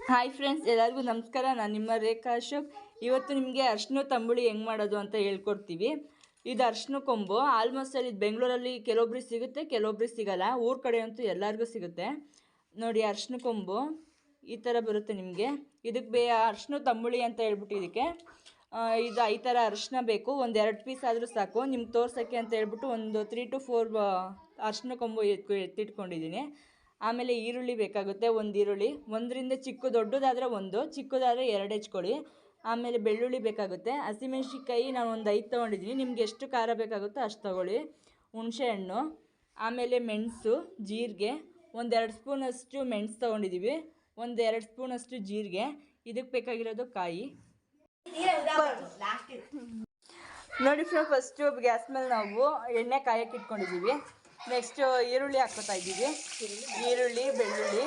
Hi friends, ಎಲ್ಲರಿಗೂ ನಮಸ್ಕಾರ. ನಾನು ನಿಮ್ಮ ರೇಖಾ ಅಶೋಕ್. ಇವತ್ತು ನಿಮಗೆ ಅರ್ಶಿನ ತಂಬುಳಿ ಹೆಂಗೆ ಮಾಡೋದು ಅಂತ ಹೇಳ್ಕೊಡ್ತೀವಿ. ಇದು ಅರ್ಶಿನ ಕೊಂಬು. ಆಲ್ಮೋಸ್ಟ್ ಅಲ್ಲಿ ಬೆಂಗಳೂರಲ್ಲಿ ಕೆಲವೊಬ್ರಿಗೆ ಸಿಗುತ್ತೆ, ಕೆಲವೊಬ್ರಿಗೆ ಸಿಗಲ್ಲ. ಊರ ಕಡೆ ಅಂತೂ ಎಲ್ಲರಿಗೂ ಸಿಗುತ್ತೆ. ನೋಡಿ, ಅರ್ಶಿನ ಕೊಂಬು ಈ ಥರ ಬರುತ್ತೆ ನಿಮಗೆ. ಇದಕ್ಕೆ ಅರ್ಶಿನ ತಂಬುಳಿ ಅಂತ ಹೇಳ್ಬಿಟ್ಟು ಇದಕ್ಕೆ ಇದು ಈ ಥರ ಅರಿಶಿನ ಬೇಕು. ಒಂದು 2 ಪೀಸ್ ಆದರೂ ಸಾಕು. ನಿಮ್ಗೆ ತೋರ್ಸೋಕ್ಕೆ ಅಂತ ಹೇಳ್ಬಿಟ್ಟು ಒಂದು 3 to 4 ಅರ್ಶಿನ ಕೊಂಬು ಎತ್ತಿಟ್ಕೊಂಡಿದ್ದೀನಿ. ಆಮೇಲೆ ಈರುಳ್ಳಿ ಬೇಕಾಗುತ್ತೆ. ಒಂದು ಈರುಳ್ಳಿ, ಒಂದರಿಂದ ದೊಡ್ಡದಾದರೆ ಒಂದು, ಚಿಕ್ಕದಾದರೆ 2 ಹೆಚ್ಕೊಳ್ಳಿ. ಆಮೇಲೆ ಬೆಳ್ಳುಳ್ಳಿ ಬೇಕಾಗುತ್ತೆ. ಹಸಿಮೆಣ್ಸಿನ್ಕಾಯಿ ನಾನು ಒಂದು 5 ತೊಗೊಂಡಿದ್ದೀನಿ. ನಿಮ್ಗೆ ಎಷ್ಟು ಖಾರ ಬೇಕಾಗುತ್ತೋ ಅಷ್ಟು ತೊಗೊಳ್ಳಿ. ಹುಣಸೆಹಣ್ಣು, ಆಮೇಲೆ ಮೆಣಸು, ಜೀರಿಗೆ, ಒಂದು 2 ಸ್ಪೂನಷ್ಟು ಮೆಣಸು ತೊಗೊಂಡಿದ್ದೀವಿ, ಒಂದು 2 ಸ್ಪೂನಷ್ಟು ಜೀರಿಗೆ. ಇದಕ್ಕೆ ಬೇಕಾಗಿರೋದು ಕಾಯಿ. ನೋಡಿ ಫ್ರೆಂಡ್ಸ್, ಫಸ್ಟು ಗ್ಯಾಸ್ ಮೇಲೆ ನಾವು ಎಣ್ಣೆ ಕಾಯಕ್ಕೆ ಇಟ್ಕೊಂಡಿದ್ದೀವಿ. ನೆಕ್ಸ್ಟು ಈರುಳ್ಳಿ ಹಾಕ್ಕೊತಾ ಇದ್ದೀವಿ. ಈರುಳ್ಳಿ, ಬೆಳ್ಳುಳ್ಳಿ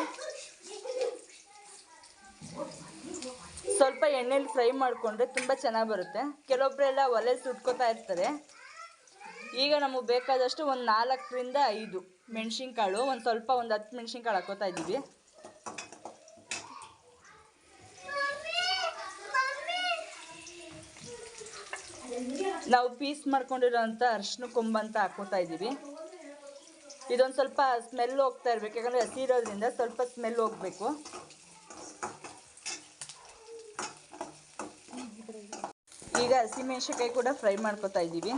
ಸ್ವಲ್ಪ ಎಣ್ಣೆಲಿ ಫ್ರೈ ಮಾಡಿಕೊಂಡ್ರೆ ತುಂಬ ಚೆನ್ನಾಗಿ ಬರುತ್ತೆ. ಕೆಲವೊಬ್ಬರೆಲ್ಲ ಒಲೆ ಸುಟ್ಕೋತಾ ಇರ್ತಾರೆ. ಈಗ ನಮಗೆ ಬೇಕಾದಷ್ಟು ಒಂದು 4ರಿಂದ 5 ಮೆಣಸಿನ್ಕಾಳು, ಒಂದು 10 ಮೆಣಸಿನ್ಕಾಳು ಹಾಕ್ಕೋತಾ ಇದ್ದೀವಿ. ನಾವು ಪೀಸ್ ಮಾಡ್ಕೊಂಡಿರೋಂಥ ಅರಿಶಿನ ಕೊಂಬು ಅಂತ ಹಾಕ್ಕೋತಾ ಇದ್ದೀವಿ. ಇದೊಂದು ಸ್ವಲ್ಪ ಸ್ಮೆಲ್ ಹೋಗ್ತಾ ಇರಬೇಕು, ಯಾಕಂದರೆ ಹಸಿ ಇರೋದ್ರಿಂದ ಸ್ವಲ್ಪ ಸ್ಮೆಲ್ ಹೋಗಬೇಕು. ಈಗ ಹಸಿಮೆಣ್ಸಿನ್ಕಾಯಿ ಕೂಡ ಫ್ರೈ ಮಾಡ್ಕೊತಾ ಇದ್ದೀವಿ.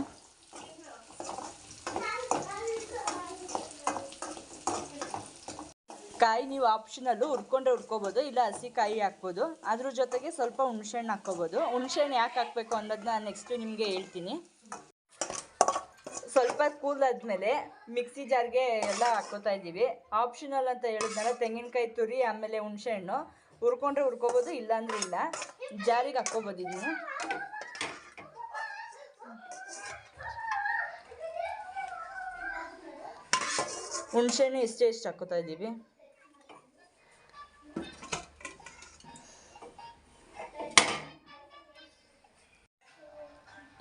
ಕಾಯಿ ನೀವು ಆಪ್ಷನಲ್ಲು ಹುರ್ಕೋಬೋದು, ಇಲ್ಲ ಹಸಿ ಕಾಯಿ ಹಾಕ್ಬೋದು. ಅದ್ರ ಜೊತೆಗೆ ಸ್ವಲ್ಪ ಹುಣಸೆಹಣ್ಣು ಹಾಕ್ಕೋಬೋದು. ಹುಣಸೆಹಣ್ಣು ಯಾಕೆ ಹಾಕಬೇಕು ಅನ್ನೋದನ್ನ ನೆಕ್ಸ್ಟ್ ನಿಮಗೆ ಹೇಳ್ತೀನಿ. ಸ್ವಲ್ಪ ಕೂಲಾದ್ಮೇಲೆ ಮಿಕ್ಸಿ ಜಾರ್ಗೆ ಎಲ್ಲ ಹಾಕ್ಕೋತಾ ಇದ್ದೀವಿ. ಆಪ್ಷನಲ್ ಅಂತ ಹೇಳಿದ್ನಲ್ಲ, ತೆಂಗಿನಕಾಯಿ ತುರಿ ಆಮೇಲೆ ಹುಣಸೆಹಣ್ಣು ಹುರ್ಕೊಂಡ್ರೆ ಹುರ್ಕೋಬೋದು, ಇಲ್ಲಾಂದ್ರೆ ಇಲ್ಲ. ಜಾರಿಗೆ ಹಾಕ್ಕೋಬೋದು. ಇದನ್ನು ಹುಣಸೆಹಣ್ಣು ಎಷ್ಟು ಹಾಕ್ಕೋತಾ ಇದ್ದೀವಿ.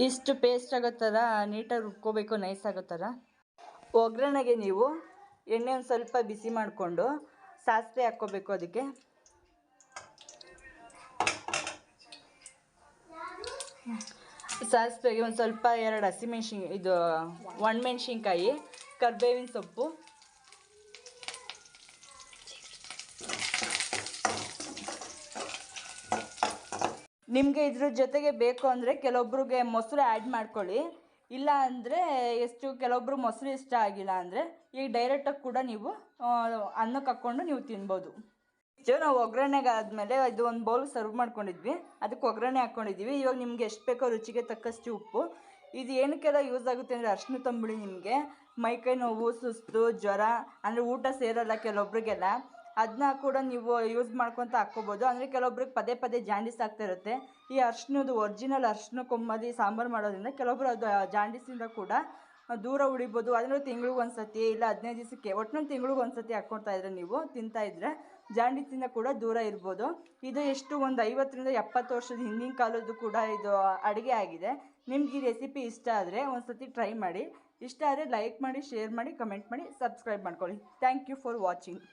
ಇಷ್ಟು ಪೇಸ್ಟ್ ಆಗೋ ಥರ ನೀಟಾಗಿ ರುಬ್ಕೋಬೇಕು, ನೈಸ್ ಆಗೋ ಥರ. ಒಗ್ಗರಣೆಗೆ ನೀವು ಎಣ್ಣೆ ಒಂದು ಸ್ವಲ್ಪ ಬಿಸಿ ಮಾಡಿಕೊಂಡು ಸಾಸಿವೆ ಹಾಕ್ಕೋಬೇಕು. ಅದಕ್ಕೆ ಸಾಸಿವೆಗೆ ಒಂದು ಸ್ವಲ್ಪ 2 ಒಣಮೆಣ್ಸಿನ್ಕಾಯಿ, ಕರಿಬೇವಿನ ಸೊಪ್ಪು, ನಿಮಗೆ ಇದ್ರ ಜೊತೆಗೆ ಬೇಕು ಅಂದರೆ ಕೆಲವೊಬ್ರಿಗೆ ಮೊಸರು ಆ್ಯಡ್ ಮಾಡ್ಕೊಳ್ಳಿ. ಇಲ್ಲ ಅಂದರೆ ಕೆಲವೊಬ್ರು ಮೊಸರು ಇಷ್ಟ ಆಗಿಲ್ಲ ಅಂದರೆ ಈಗ ಡೈರೆಕ್ಟಾಗಿ ಕೂಡ ನೀವು ಅನ್ನಕ್ಕೆ ಹಾಕ್ಕೊಂಡು ನೀವು ತಿನ್ಬೋದು. ನಾವು ಒಗ್ಗರಣೆಗೆ ಆದಮೇಲೆ ಇದು ಒಂದು ಬೌಲ್ ಸರ್ವ್ ಮಾಡ್ಕೊಂಡಿದ್ವಿ, ಅದಕ್ಕೆ ಒಗ್ಗರಣೆ ಹಾಕ್ಕೊಂಡಿದ್ದೀವಿ. ಇವಾಗ ನಿಮ್ಗೆ ಎಷ್ಟು ಬೇಕೋ ರುಚಿಗೆ ತಕ್ಕಷ್ಟು ಉಪ್ಪು. ಇದು ಏನಕ್ಕೆಲ್ಲ ಯೂಸ್ ಆಗುತ್ತೆ ಅಂದರೆ ಅರಿಶಿನ ತಂಬುಳಿ ನಿಮಗೆ ಮೈಕೈ ನೋವು, ಸುಸ್ತು, ಜ್ವರ, ಅಂದರೆ ಊಟ ಸೇರಲ್ಲ ಕೆಲವೊಬ್ರಿಗೆಲ್ಲ, ಅದನ್ನ ಕೂಡ ನೀವು ಯೂಸ್ ಮಾಡ್ಕೊತ ಹಾಕ್ಕೋಬೋದು. ಅಂದರೆ ಕೆಲವೊಬ್ರಿಗೆ ಪದೇ ಜಾಂಡೀಸ್ ಆಗ್ತಾ ಇರುತ್ತೆ. ಈ ಅರಿಶಿನದು ಒರಿಜಿನಲ್ ಅರಿಶಿನ ಕೊಂಬಲ್ಲಿ ಸಾಂಬಾರು ಮಾಡೋದ್ರಿಂದ ಕೆಲವೊಬ್ರು ಅದು ಜಾಂಡೀಸಿಂದ ಕೂಡ ದೂರ ಉಳಿಬೋದು. ಅದನ್ನು ತಿಂಗ್ಳಿಗೆ ಒಂದ್ಸತಿ ಇಲ್ಲ 15 ದಿವಸಕ್ಕೆ, ಒಟ್ಟಿನಲ್ಲಿ ತಿಂಗ್ಳಿಗೆ ಒಂದ್ಸತಿ ಹಾಕ್ಕೊಳ್ತಾ ಇದ್ರೆ ನೀವು ತಿಂತಾ ಇದ್ರೆ ಜಾಂಡೀಸಿಂದ ಕೂಡ ದೂರ ಇರ್ಬೋದು. ಇದು ಒಂದು 50ರಿಂದ 70 ವರ್ಷದ ಹಿಂದಿನ ಕಾಲದ್ದು ಕೂಡ ಇದು ಅಡುಗೆ ಆಗಿದೆ. ನಿಮ್ಗೆ ಈ ರೆಸಿಪಿ ಇಷ್ಟ ಆದರೆ ಒಂದ್ಸತಿ ಟ್ರೈ ಮಾಡಿ. ಇಷ್ಟ ಆದರೆ ಲೈಕ್ ಮಾಡಿ, ಶೇರ್ ಮಾಡಿ, ಕಮೆಂಟ್ ಮಾಡಿ, ಸಬ್ಸ್ಕ್ರೈಬ್ ಮಾಡ್ಕೊಳ್ಳಿ. Thank you for watching.